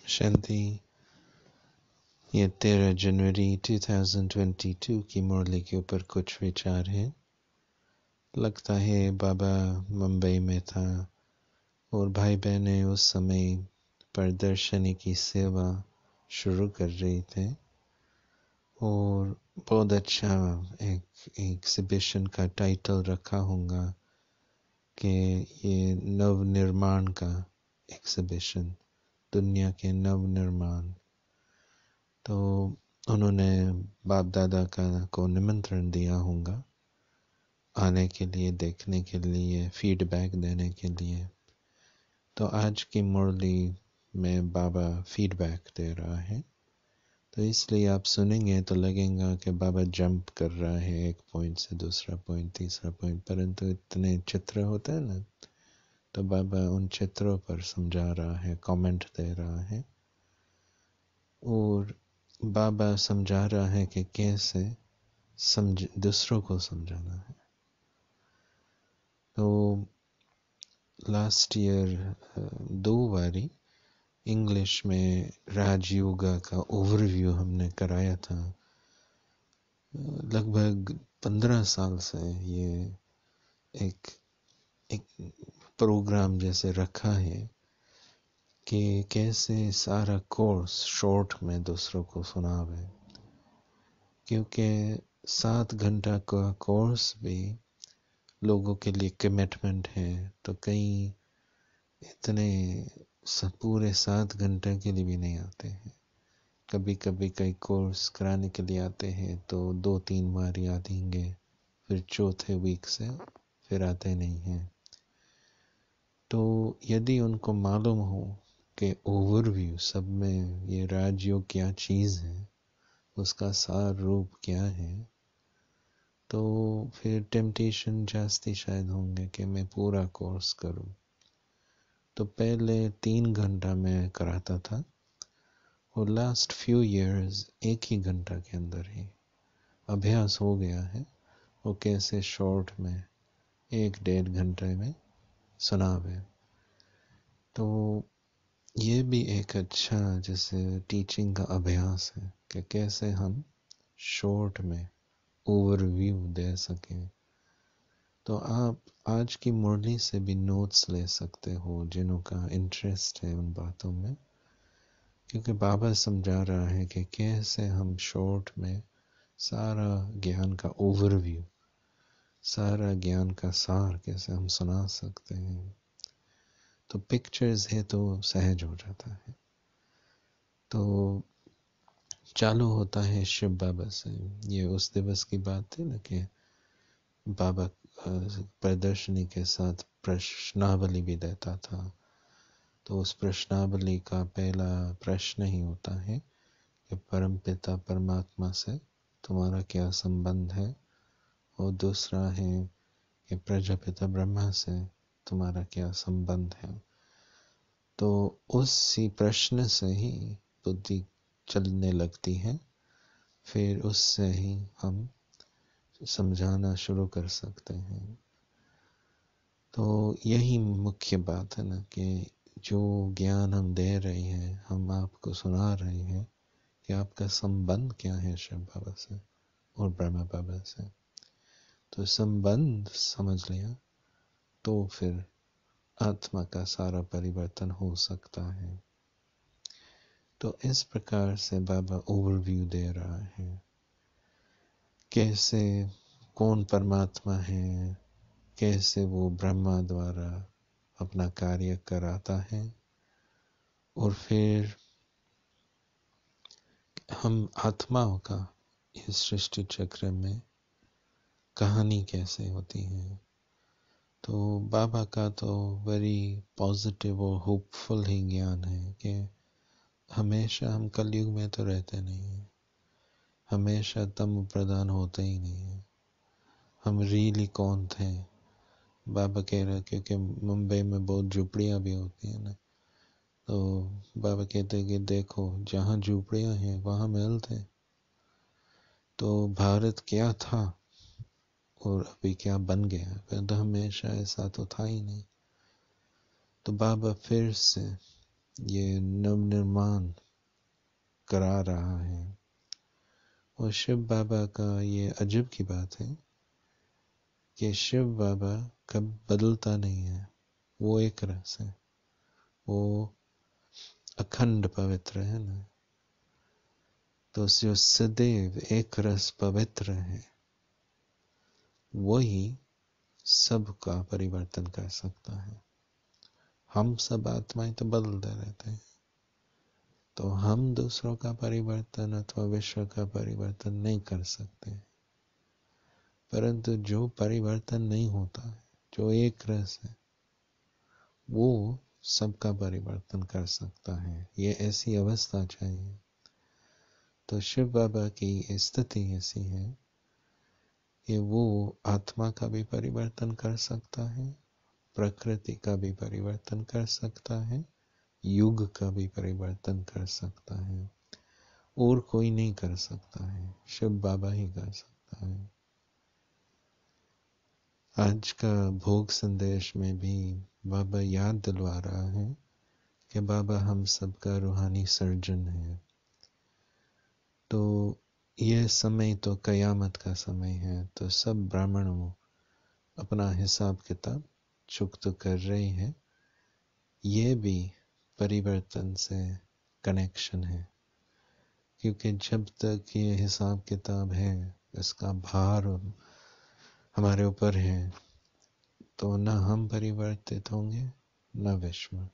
शांति। ये 13 जनवरी 2022 की मुरली के ऊपर कुछ विचार हैं। लगता है बाबा मुंबई में था और भाई बहनें उस समय प्रदर्शनी की सेवा शुरू कर रही थे और बहुत अच्छा एक एग्जिबिशन का टाइटल रखा होगा कि ये नव निर्माण का एग्जिबिशन, दुनिया के नव निर्माण। तो उन्होंने बाप दादा को निमंत्रण दिया होगा आने के लिए, देखने के लिए, फीडबैक देने के लिए। तो आज की मुरली में बाबा फीडबैक दे रहा है, तो इसलिए आप सुनेंगे तो लगेगा कि बाबा जंप कर रहा है एक पॉइंट से दूसरा पॉइंट, तीसरा पॉइंट, परंतु इतने चित्र होते हैं ना, तो बाबा उन चित्रों पर समझा रहा है, कमेंट दे रहा है और बाबा समझा रहा है कि कैसे दूसरों को समझाना है। तो लास्ट ईयर 2 बारी इंग्लिश में राजयोगा का ओवरव्यू हमने कराया था। लगभग 15 साल से ये एक प्रोग्राम जैसे रखा है कि कैसे सारा कोर्स शॉर्ट में दूसरों को सुनावे, क्योंकि 7 घंटा का कोर्स भी लोगों के लिए कमिटमेंट है। तो कई इतने पूरे 7 घंटे के लिए भी नहीं आते हैं। कभी कभी कई कोर्स कराने के लिए आते हैं तो 2-3 बार आ देंगे, फिर चौथे वीक से फिर आते नहीं हैं। तो यदि उनको मालूम हो कि ओवरव्यू सब में ये राजयोग क्या चीज़ है, उसका सार रूप क्या है, तो फिर टेम्पटेशन जास्ती शायद होंगे कि मैं पूरा कोर्स करूं। तो पहले 3 घंटा मैं कराता था और लास्ट फ्यू इयर्स 1 ही घंटा के अंदर ही अभ्यास हो गया है। वो कैसे शॉर्ट में 1-1.5 घंटे में सुनावे। तो ये भी एक अच्छा जैसे टीचिंग का अभ्यास है कि कैसे हम शॉर्ट में ओवरव्यू दे सकें। तो आप आज की मुरली से भी नोट्स ले सकते हो जिन्हों का इंटरेस्ट है उन बातों में, क्योंकि बाबा समझा रहा है कि कैसे हम शॉर्ट में सारा ज्ञान का ओवरव्यू, सारा ज्ञान का सार कैसे हम सुना सकते हैं। तो पिक्चर्स है तो सहज हो जाता है। तो चालू होता है शिव बाबा से। ये उस दिवस की बात थी ना कि बाबा प्रदर्शनी के साथ प्रश्नावली भी देता था। तो उस प्रश्नावली का पहला प्रश्न ही होता है कि परमपिता परमात्मा से तुम्हारा क्या संबंध है, और दूसरा है कि प्रजापिता ब्रह्मा से तुम्हारा क्या संबंध है। तो उसी प्रश्न से ही बुद्धि चलने लगती है, फिर उससे ही हम समझाना शुरू कर सकते हैं। तो यही मुख्य बात है ना कि जो ज्ञान हम दे रहे हैं, हम आपको सुना रहे हैं कि आपका संबंध क्या है शिव बाबा से और ब्रह्मा बाबा से। तो संबंध समझ लिया तो फिर आत्मा का सारा परिवर्तन हो सकता है। तो इस प्रकार से बाबा ओवरव्यू दे रहा है कैसे कौन परमात्मा है, कैसे वो ब्रह्मा द्वारा अपना कार्य कराता है, और फिर हम आत्माओं का इस सृष्टि चक्र में कहानी कैसे होती है। तो बाबा का तो वेरी पॉजिटिव और होपफुल ही ज्ञान है कि हमेशा हम कलयुग में तो रहते नहीं हैं, हमेशा तम प्रदान होते ही नहीं है। हम रियली कौन थे, बाबा कह रहे, क्योंकि मुंबई में बहुत झुपड़ियाँ भी होती हैं ना, तो बाबा कहते हैं कि देखो जहाँ झुपड़ियाँ हैं वहाँ महल थे। तो भारत क्या था और अभी क्या बन गया, फिर तो हमेशा ऐसा तो था ही नहीं। तो बाबा फिर से ये नवनिर्माण करा रहा है। और शिव बाबा का ये अजब की बात है कि शिव बाबा कब बदलता नहीं है। वो एक रस है, वो अखंड पवित्र है ना। तो जो सदैव एक रस पवित्र है, वही सबका परिवर्तन कर सकता है। हम सब आत्माएं तो बदलते रहते हैं, तो हम दूसरों का परिवर्तन अथवा विश्व का परिवर्तन नहीं कर सकते। परंतु जो परिवर्तन नहीं होता है, जो एक रस है, वो सबका परिवर्तन कर सकता है। ये ऐसी अवस्था चाहिए। तो शिव बाबा की स्थिति ऐसी है कि वो आत्मा का भी परिवर्तन कर सकता है, प्रकृति का भी परिवर्तन कर सकता है, युग का भी परिवर्तन कर सकता है। और कोई नहीं कर सकता है, शिव बाबा ही कर सकता है। आज का भोग संदेश में भी बाबा याद दिलवा रहा है कि बाबा हम सबका रूहानी सर्जन है। तो यह समय तो कयामत का समय है, तो सब ब्राह्मणों अपना हिसाब किताब चुकत कर रहे हैं। ये भी परिवर्तन से कनेक्शन है, क्योंकि जब तक ये हिसाब किताब है, इसका भार हमारे ऊपर है, तो न हम परिवर्तित होंगे न विश्व।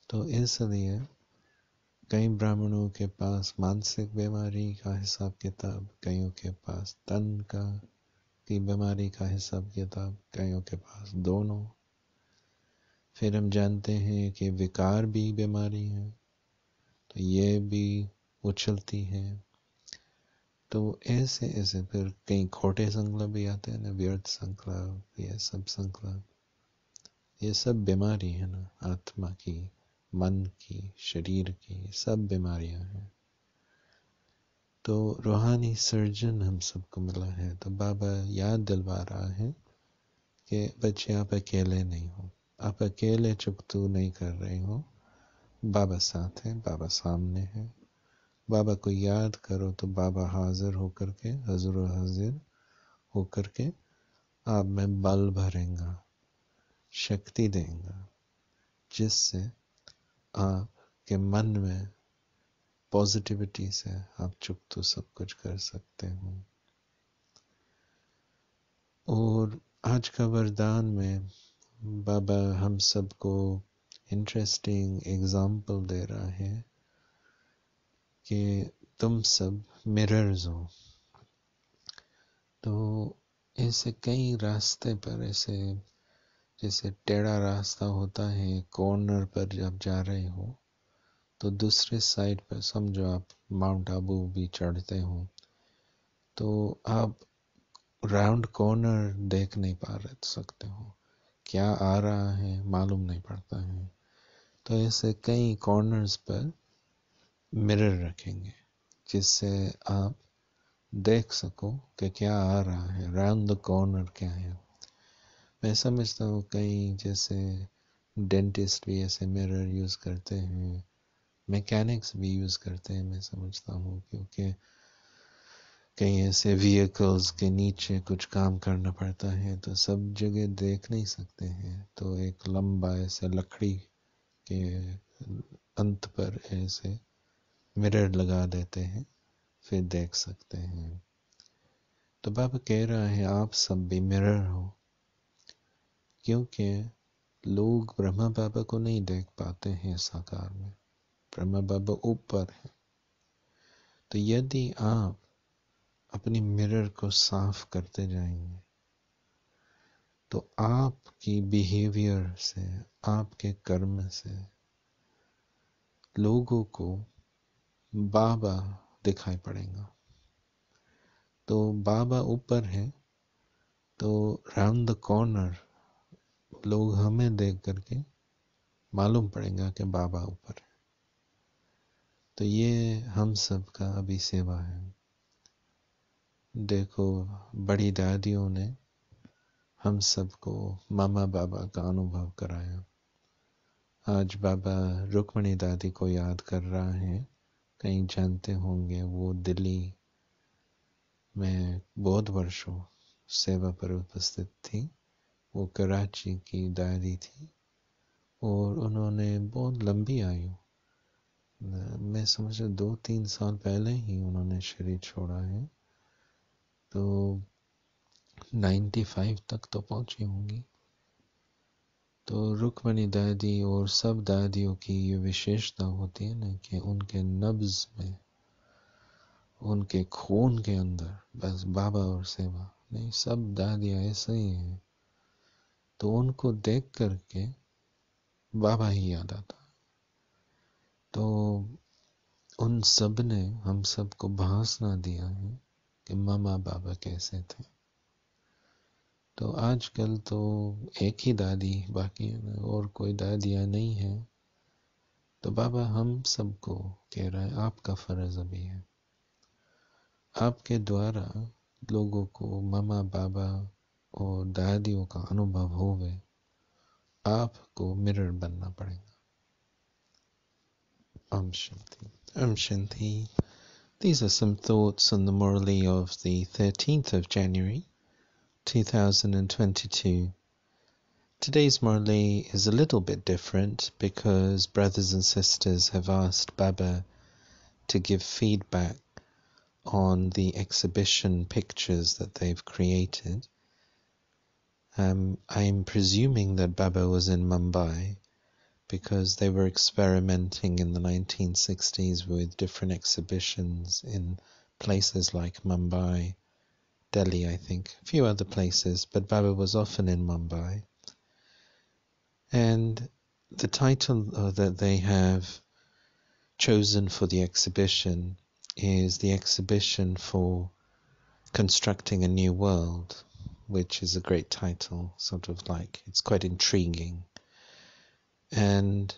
तो इसलिए कई ब्राह्मणों के पास मानसिक बीमारी का हिसाब किताब, कईयों के पास तन का की बीमारी का हिसाब किताब, कईयों के पास दोनों। फिर हम जानते हैं कि विकार भी बीमारी है, तो ये भी उछलती है। तो ऐसे ऐसे फिर कई खोटे संकल्प भी आते हैं ना, व्यर्थ संकल्प, ये सब संकल्प, ये सब बीमारी है ना, आत्मा की, मन की, शरीर की, सब बीमारियां हैं। तो रूहानी सर्जन हम सबको मिला है। तो बाबा याद दिलवा रहा है कि बच्चे आप अकेले नहीं हो, आप अकेले चुकतू नहीं कर रहे हो। बाबा साथ है, बाबा सामने है। बाबा को याद करो तो बाबा हाजिर होकर के, हजूर हाजिर होकर के आप में बल भरेगा, शक्ति देगा, जिससे आपके मन में पॉजिटिविटी से आप चुकतू सब कुछ कर सकते हो। और आज का वरदान में बाबा हम सबको इंटरेस्टिंग एग्जाम्पल दे रहा है कि तुम सब मिरर्स हो। तो ऐसे कई रास्ते पर, ऐसे जैसे टेढ़ा रास्ता होता है, कॉर्नर पर जब जा रहे हो तो दूसरे साइड पर, समझो आप माउंट आबू भी चढ़ते हो, तो आप राउंड कॉर्नर देख नहीं पा सकते हो, क्या आ रहा है मालूम नहीं पड़ता है। तो ऐसे कई कॉर्नर्स पर मिरर रखेंगे, जिससे आप देख सको कि क्या आ रहा है, राउंड द कॉर्नर क्या है। मैं समझता हूँ कई जैसे डेंटिस्ट भी ऐसे मिरर यूज़ करते हैं, मैकेनिक्स भी यूज़ करते हैं, मैं समझता हूँ, क्योंकि कहीं ऐसे व्हीकल्स के नीचे कुछ काम करना पड़ता है, तो सब जगह देख नहीं सकते हैं, तो एक लंबा ऐसे लकड़ी के अंत पर ऐसे मिरर लगा देते हैं, फिर देख सकते हैं। तो बाबा कह रहा है आप सब भी मिरर हो, क्योंकि लोग ब्रह्मा बाबा को नहीं देख पाते हैं साकार में, ब्रह्मा बाबा ऊपर है। तो यदि आप अपनी मिरर को साफ करते जाएंगे, तो आपकी बिहेवियर से, आपके कर्म से लोगों को बाबा दिखाई पड़ेगा। तो बाबा ऊपर है, तो राउंड द कॉर्नर लोग हमें देख करके मालूम पड़ेगा कि बाबा ऊपर है। तो ये हम सब का अभी सेवा है। देखो बड़ी दादियों ने हम सबको मामा बाबा का अनुभव कराया, आज बाबा रुक्मणी दादी को याद कर रहा है। कहीं जानते होंगे वो दिल्ली में बहुत वर्षों सेवा पर उपस्थित थी। वो कराची की दादी थी और उन्होंने बहुत लंबी आयु, मैं समझ 2-3 साल पहले ही उन्होंने शरीर छोड़ा है, तो 95 तक तो पहुंची होंगी। तो रुक्मणी दादी और सब दादियों की ये विशेषता होती है ना कि उनके नब्ज में, उनके खून के अंदर बस बाबा और सेवा नहीं, सब दादियाँ ऐसे ही हैं। तो उनको देख करके बाबा ही याद आता। तो उन सब ने हम सबको भासना दिया है कि मामा बाबा कैसे थे। तो आजकल तो एक ही दादी बाकी है ना, और कोई दादियाँ नहीं है। तो बाबा हम सबको कह रहा है आपका फर्ज अभी है, आपके द्वारा लोगों को मामा बाबा और दादियों का अनुभव होवे, आपको मिरर बनना पड़ेगा। Om Shanti. Om Shanti. These are some thoughts on the Murli of the 13th of January 2022. Today's Murli is a little bit different because brothers and sisters have asked Baba to give feedback on the exhibition pictures that they've created. I'm presuming that Baba was in Mumbai because they were experimenting in the 1960s with different exhibitions in places like Mumbai, Delhi, I think, a few other places, but Baba was often in Mumbai. And the title that they have chosen for the exhibition is the exhibition for Constructing a New World, which is a great title, sort of like, it's quite intriguing. And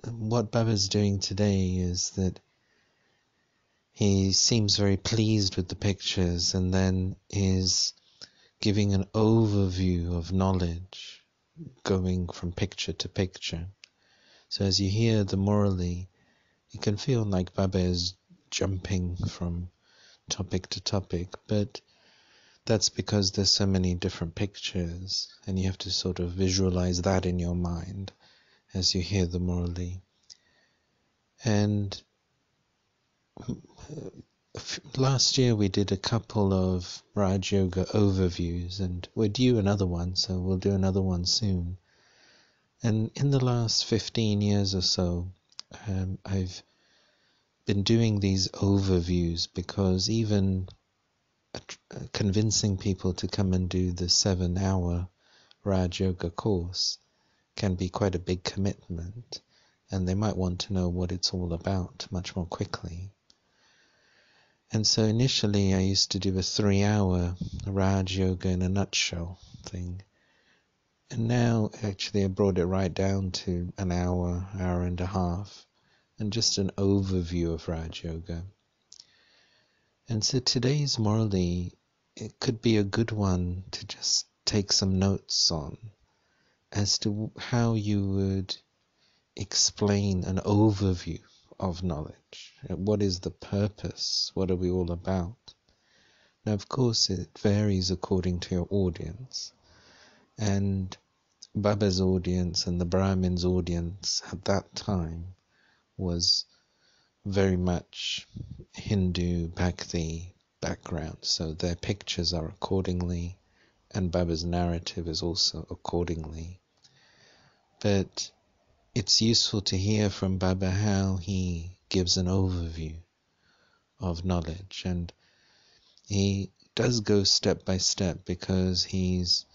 what Baba's doing today is that he seems very pleased with the pictures and then is giving an overview of knowledge going from picture to picture. So as you hear the Murli, you can feel like Baba is jumping from topic to topic, but that's because there's so many different pictures and you have to sort of visualize that in your mind as you hear the Murli. And last year we did a couple of Raj Yoga overviews and we're due another one, so we'll do another one soon. And in the last 15 years or so, I've been doing these overviews because even convincing people to come and do the 7-hour Raj Yoga course can be quite a big commitment, and they might want to know what it's all about much more quickly. And so initially I used to do a 3-hour Raj Yoga in a nutshell thing. And now actually I brought it right down to an hour, hour and a half, and just an overview of Raj Yoga. And so today's Murli, it could be a good one to just take some notes on as to how you would explain an overview of knowledge. What is the purpose? What are we all about? Now, of course, it varies according to your audience. And Baba's audience and the Brahmin's audience at that time was very much Hindu Bhakti background. So their pictures are accordingly, and Baba's narrative is also accordingly. But it's useful to hear from Baba how he gives an overview of knowledge, and he does go step by step because he's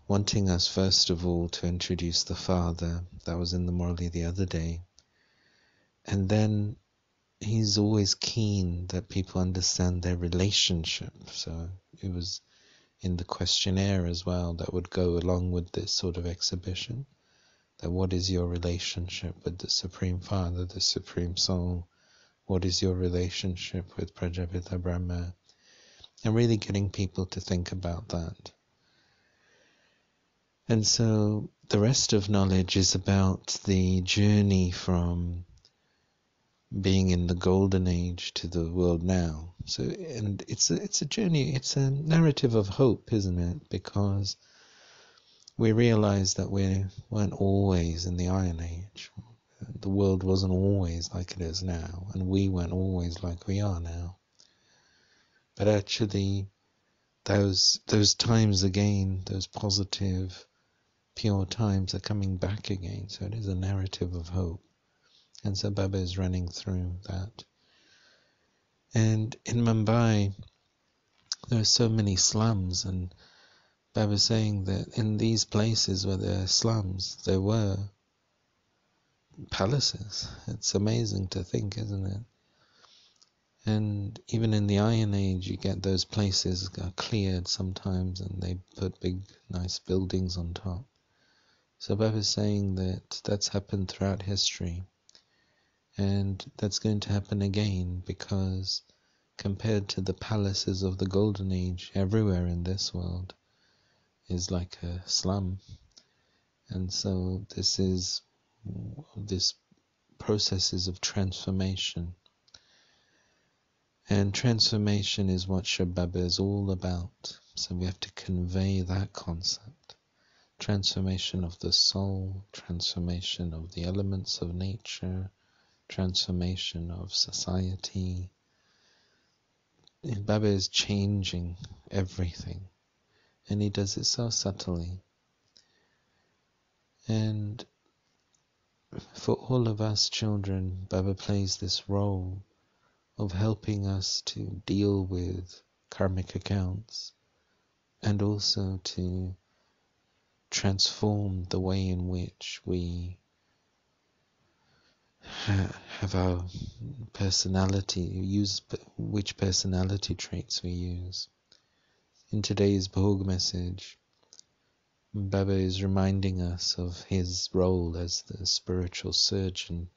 wanting us first of all to introduce the Father. That was in the Murli the other day. And then he's always keen that people understand their relationship. So it was in the questionnaire as well that would go along with this sort of exhibition. That what is your relationship with the Supreme Father, the Supreme Soul? What is your relationship with Prajapita Brahma? And really getting people to think about that. And so the rest of knowledge is about the journey from being in the golden age to the world now. So, and it's a journey, it's a narrative of hope, isn't it? Because we realize that we weren't always in the Iron Age. The world wasn't always like it is now, and we weren't always like we are now. But actually, those times again, those positive, pure times are coming back again. So it is a narrative of hope. And so Baba is running through that. And in Mumbai, there are so many slums, and Baba was saying that in these places where there are slums, there were palaces. It's amazing to think, isn't it? And even in the Iron Age, you get those places are cleared sometimes, and they put big, nice buildings on top. So Baba is saying that that's happened throughout history, and that's going to happen again, because compared to the palaces of the Golden Age, everywhere in this world is like a slum. And so this processes of transformation. And transformation is what Shababa is all about. So we have to convey that concept. Transformation of the soul, transformation of the elements of nature, transformation of society. Baba is changing everything, and he does it so subtly. And for all of us children, Baba plays this role of helping us to deal with karmic accounts, and also to transform the way in which we have our personality, use which personality traits we use. In today's Bhog message, Baba is reminding us of his role as the spiritual surgeon.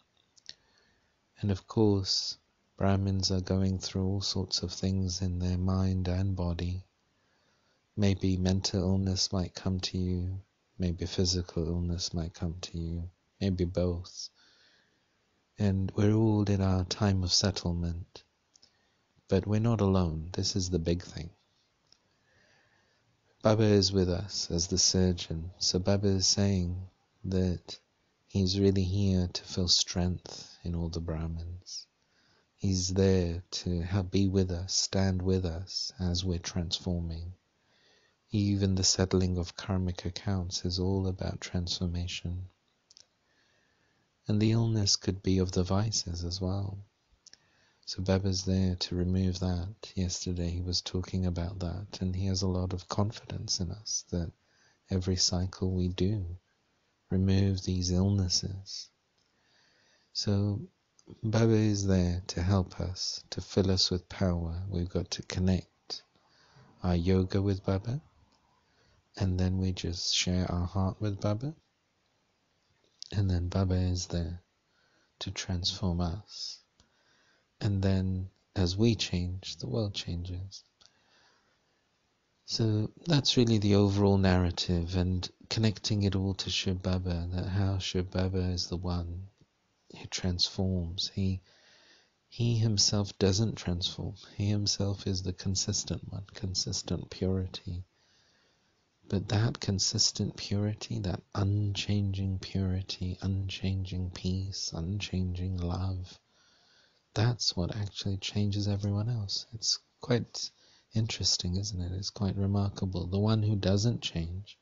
And of course, Brahmins are going through all sorts of things in their mind and body. Maybe mental illness might come to you, maybe physical illness might come to you, maybe both. And we're all in our time of settlement. But we're not alone. This is the big thing. Baba is with us as the surgeon. So Baba is saying that he's really here to feel strength in all the Brahmins. He's there to be with us, stand with us as we're transforming. Even the settling of karmic accounts is all about transformation. And the illness could be of the vices as well. So Baba's there to remove that. Yesterday he was talking about that, and he has a lot of confidence in us that every cycle we do remove these illnesses. So Baba is there to help us, to fill us with power. We've got to connect our yoga with Baba, and then we just share our heart with Baba, and then Baba is there to transform us. And then as we change, the world changes. So that's really the overall narrative, and connecting it all to Shiv Baba, that how Shiv Baba is the one who transforms. He himself doesn't transform. He himself is the consistent one, consistent purity. But that consistent purity, that unchanging purity, unchanging peace, unchanging love, that's what actually changes everyone else. It's quite interesting, isn't it? It's quite remarkable. The one who doesn't change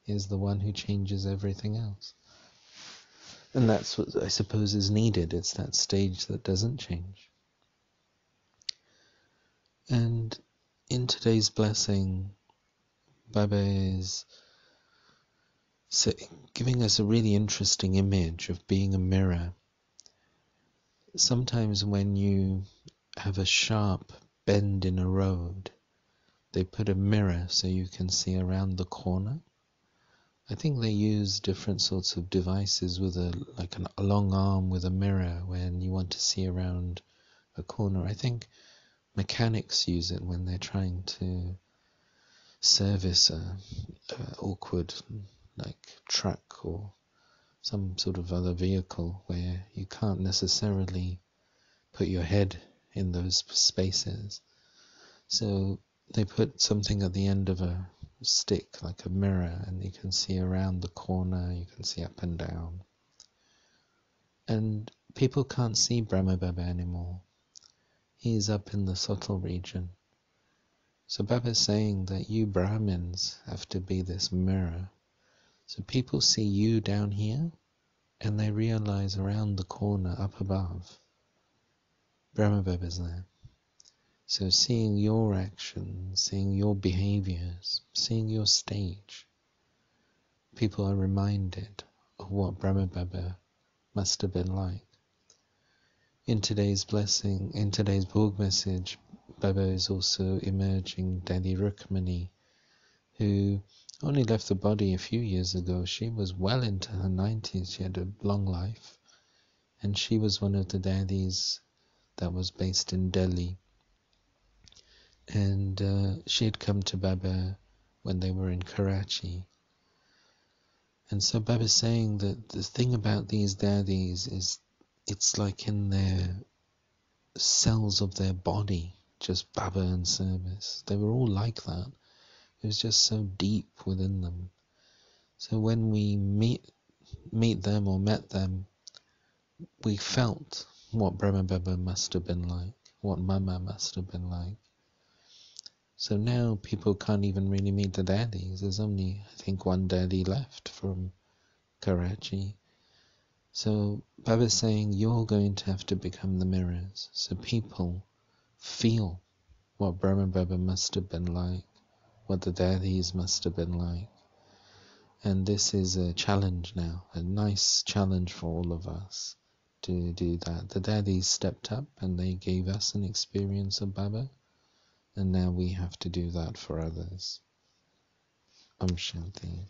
is the one who changes everything else. And that's what I suppose is needed. It's that stage that doesn't change. And in today's blessing, Baba is giving us a really interesting image of being a mirror. Sometimes when you have a sharp bend in a road, they put a mirror so you can see around the corner. I think they use different sorts of devices with a long arm with a mirror when you want to see around a corner. I think mechanics use it when they're trying to service a awkward like truck or some sort of other vehicle where you can't necessarily put your head in those spaces. So they put something at the end of a stick, like a mirror, and you can see around the corner, you can see up and down. And people can't see Brahma Baba anymore. He's up in the subtle region. So Baba is saying that you Brahmins have to be this mirror. So people see you down here, and they realize around the corner, up above, Brahma Baba is there. So seeing your actions, seeing your behaviors, seeing your stage, people are reminded of what Brahma Baba must have been like. In today's blessing, in today's Bhog message, Baba is also emerging Daddy Rukmani, who only left the body a few years ago. She was well into her 90s, she had a long life, and she was one of the daddies that was based in Delhi. And she had come to Baba when they were in Karachi. And so Baba's saying that the thing about these daddies is it's like in their cells of their body, just Baba and service. They were all like that. It was just so deep within them. So when we meet them or met them, we felt what Brahma Baba must have been like, what Mama must have been like. So now people can't even really meet the daddies. There's only, I think, one daddy left from Karachi. So Baba's saying you're going to have to become the mirrors. So people feel what Brahma Baba must have been like, what the daddies must have been like. And this is a challenge now, a nice challenge for all of us to do that. The daddies stepped up and they gave us an experience of Baba, and now we have to do that for others. Om Shanti.